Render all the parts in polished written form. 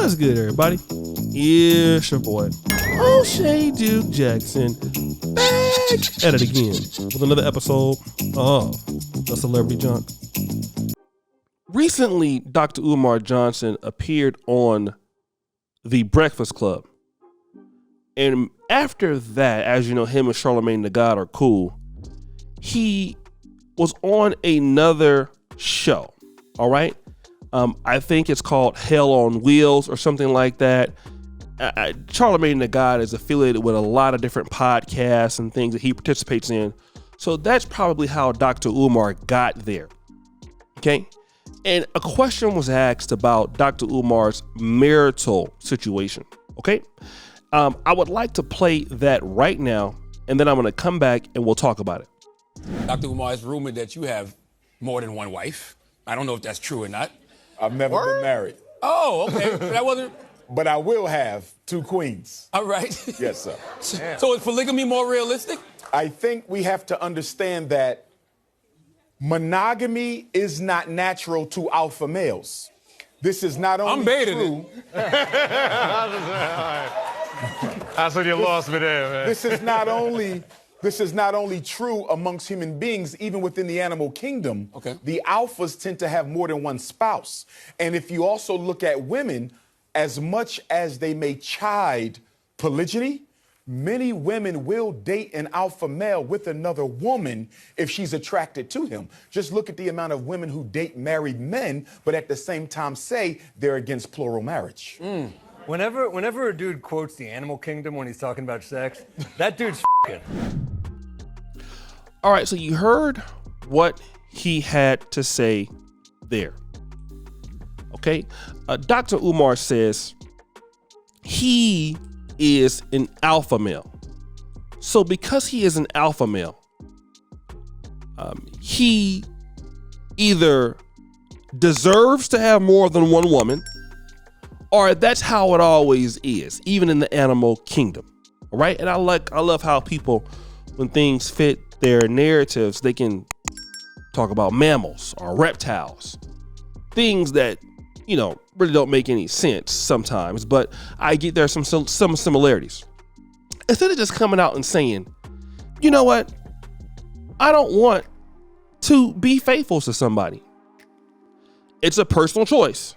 What's good, everybody? It's your boy, O'Shea Duke Jackson, back at it again with another episode of The Celebrity Junk. Recently, Dr. Umar Johnson appeared on The Breakfast Club. And after that, as you know, him and Charlamagne the God are cool. He was on another show, all right? I think it's called Hell on Wheels or something like that. Charlamagne the God is affiliated with a lot of different podcasts and things that he participates in. So that's probably how Dr. Umar got there, okay? And a question was asked about Dr. Umar's marital situation, okay? I would like to play that right now, and then I'm going to come back and we'll talk about it. Dr. Umar, it's rumored that you have more than one wife. I don't know if that's true or not. I've never been married. Oh, okay. That wasn't... But I will have 2 queens. All right. Yes, sir. So is polygamy more realistic? I think we have to understand that monogamy is not natural to alpha males. This is not only I'm baiting true. That's when you lost me there, man. This is not only true amongst human beings, even within the animal kingdom. Okay. The alphas tend to have more than one spouse. And if you also look at women, as much as they may chide polygyny, many women will date an alpha male with another woman if she's attracted to him. Just look at the amount of women who date married men, but at the same time say they're against plural marriage. Mm. Whenever a dude quotes the animal kingdom when he's talking about sex, that dude's f***ing. All right, so you heard what he had to say there. Okay, Dr. Umar says he is an alpha male. So because he is an alpha male, he either deserves to have more than one woman, or that's how it always is, even in the animal kingdom. All right, and I love how people, when things fit their narratives, they can talk about mammals or reptiles, things that, you know, really don't make any sense sometimes, but I get there some similarities. Instead of just coming out and saying, you know what, I don't want to be faithful to somebody. It's a personal choice.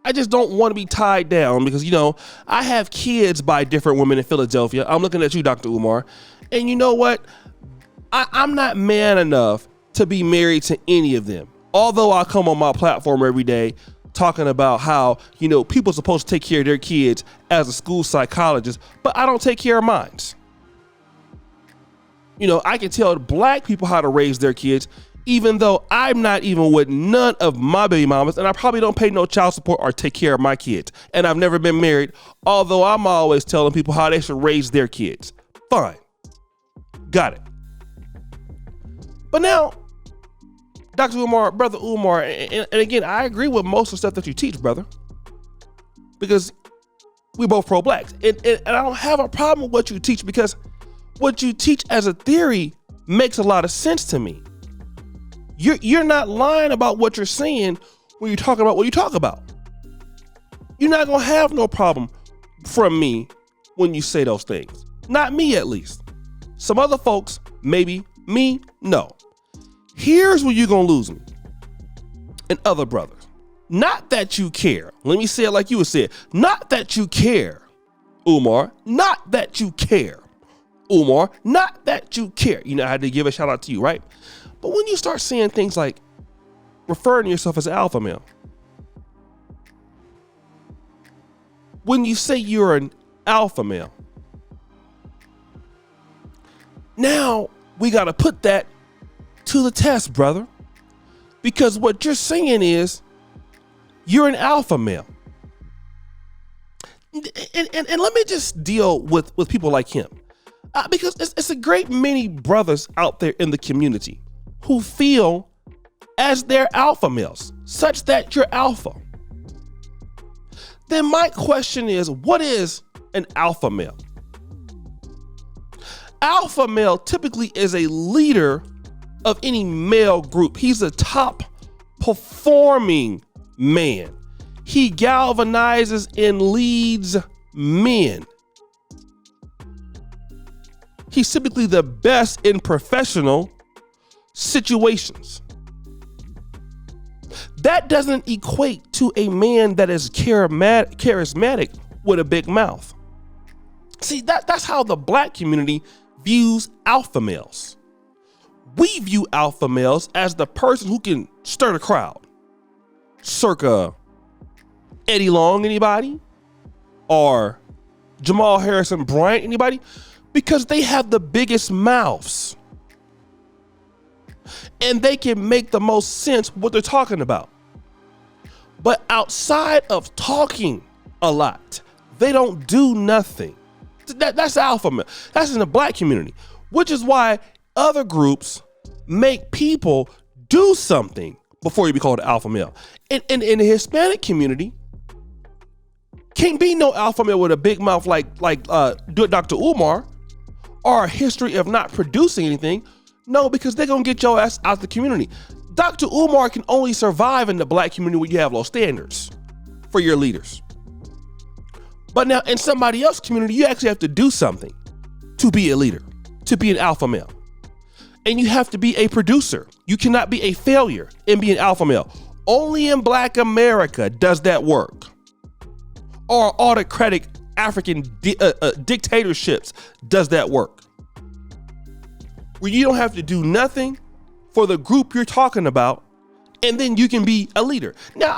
I just don't want to be tied down because, you know, I have kids by different women in Philadelphia. I'm looking at you, Dr. Umar. And you know what? I'm not man enough to be married to any of them. Although I come on my platform every day talking about how, you know, people are supposed to take care of their kids as a school psychologist, but I don't take care of mine. You know, I can tell black people how to raise their kids, even though I'm not even with none of my baby mamas, and I probably don't pay no child support or take care of my kids. And I've never been married, although I'm always telling people how they should raise their kids. Fine. Got it. But now, Dr. Umar, Brother Umar, and again, I agree with most of the stuff that you teach, brother, because we both pro-blacks. And I don't have a problem with what you teach, because what you teach as a theory makes a lot of sense to me. You're not lying about what you're saying when you're talking about what you talk about. You're not going to have no problem from me when you say those things. Not me, at least. Some other folks, maybe. Me, no. Here's where you're going to lose me and other brothers. Not that you care. Let me say it like you would say it. Not that you care, Umar. Not that you care, Umar. Not that you care. You know, I had to give a shout out to you, right? But when you start saying things like referring to yourself as an alpha male, when you say you're an alpha male, now we got to put that to the test, brother, because what you're saying is you're an alpha male. And let me just deal with people like him, because it's a great many brothers out there in the community who feel as they're alpha males, such that you're alpha. Then my question is, what is an alpha male? Alpha male typically is a leader of any male group. He's a top performing man. He galvanizes and leads men. He's typically the best in professional situations. That doesn't equate to a man that is charismatic with a big mouth. See, that's how the black community views alpha males. We view alpha males as the person who can stir the crowd. Circa Eddie Long, anybody? Or Jamal Harrison Bryant, anybody? Because they have the biggest mouths. And they can make the most sense what they're talking about. But outside of talking a lot, they don't do nothing. That's alpha male. That's in the black community, which is why other groups make people do something before you be called alpha male. In the Hispanic community, can't be no alpha male with a big mouth like Dr. Umar, or a history of not producing anything. No, because they're gonna get your ass out the community. Dr. Umar can only survive in the black community where you have low standards for your leaders. But now in somebody else's community, you actually have to do something to be a leader, to be an alpha male. And you have to be a producer. You cannot be a failure and be an alpha male. Only in black America does that work. Or autocratic African dictatorships does that work. Where you don't have to do nothing for the group you're talking about, and then you can be a leader. Now,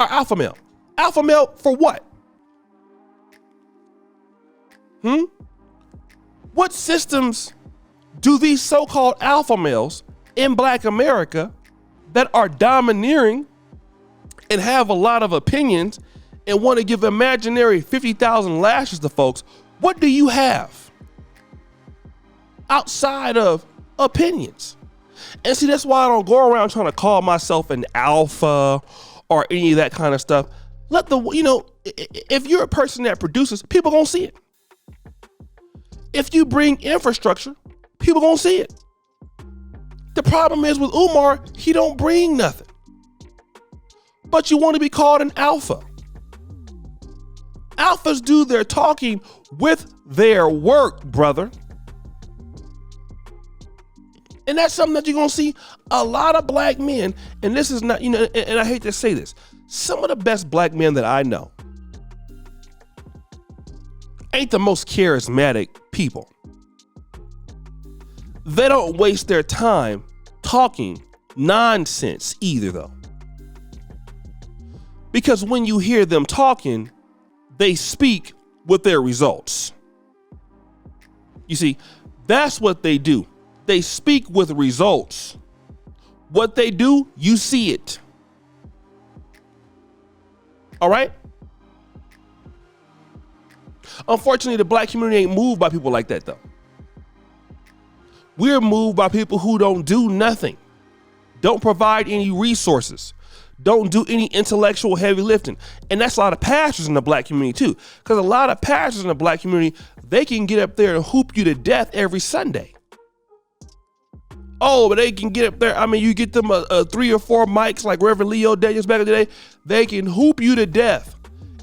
alpha male. Alpha male for what? What systems do these so-called alpha males in black America that are domineering and have a lot of opinions and want to give imaginary 50,000 lashes to folks, what do you have outside of opinions? And see, that's why I don't go around trying to call myself an alpha or any of that kind of stuff. If you're a person that produces, people gonna see it. If you bring infrastructure, people gonna see it. The problem is with Umar, he don't bring nothing. But you want to be called an alpha. Alphas do their talking with their work, brother. And that's something that you're going to see a lot of black men. And this is not, and I hate to say this, some of the best black men that I know ain't the most charismatic people. They don't waste their time talking nonsense either, though. Because when you hear them talking, they speak with their results. You see, that's what they do. They speak with results. What they do, you see it. All right? Unfortunately, the black community ain't moved by people like that, though. We're moved by people who don't do nothing, don't provide any resources, don't do any intellectual heavy lifting. And that's a lot of pastors in the black community too. Because a lot of pastors in the black community, they can get up there and hoop you to death every Sunday. Oh, but they can get up there. I mean, you get them 3 or 4 mics like Reverend Leo Daniels back in the day, they can hoop you to death.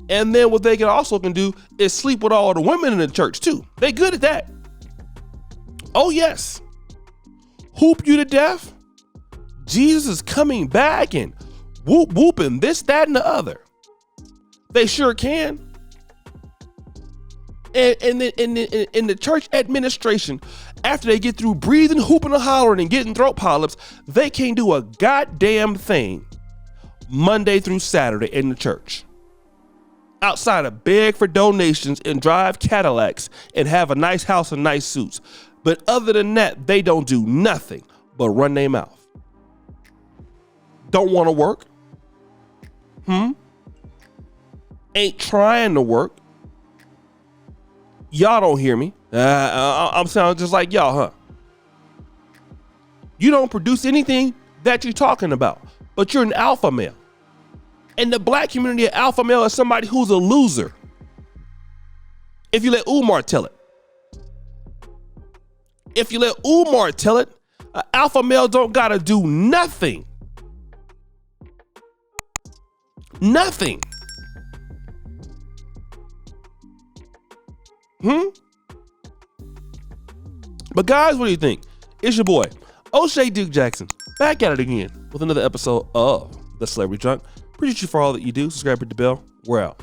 And then what they can also do is sleep with all the women in the church too. They good at that. Oh yes. Hoop you to death. Jesus is coming back and whooping this, that, and the other. They sure can. And then in the church administration, after they get through breathing, hooping and hollering and getting throat polyps, they can't do a goddamn thing Monday through Saturday in the church. Outside of beg for donations and drive Cadillacs and have a nice house and nice suits. But other than that, they don't do nothing but run their mouth. Don't want to work. Ain't trying to work. Y'all don't hear me. I'm sounding just like y'all, huh? You don't produce anything that you're talking about, but you're an alpha male. And the black community, an alpha male is somebody who's a loser. If you let Umar tell it. If you let Umar tell it, an alpha male don't gotta do nothing. Nothing. But guys, what do you think? It's your boy, O'Shea Duke Jackson, back at it again with another episode of The Celebrity Drunk. Appreciate you for all that you do. Subscribe, hit the bell. We're out.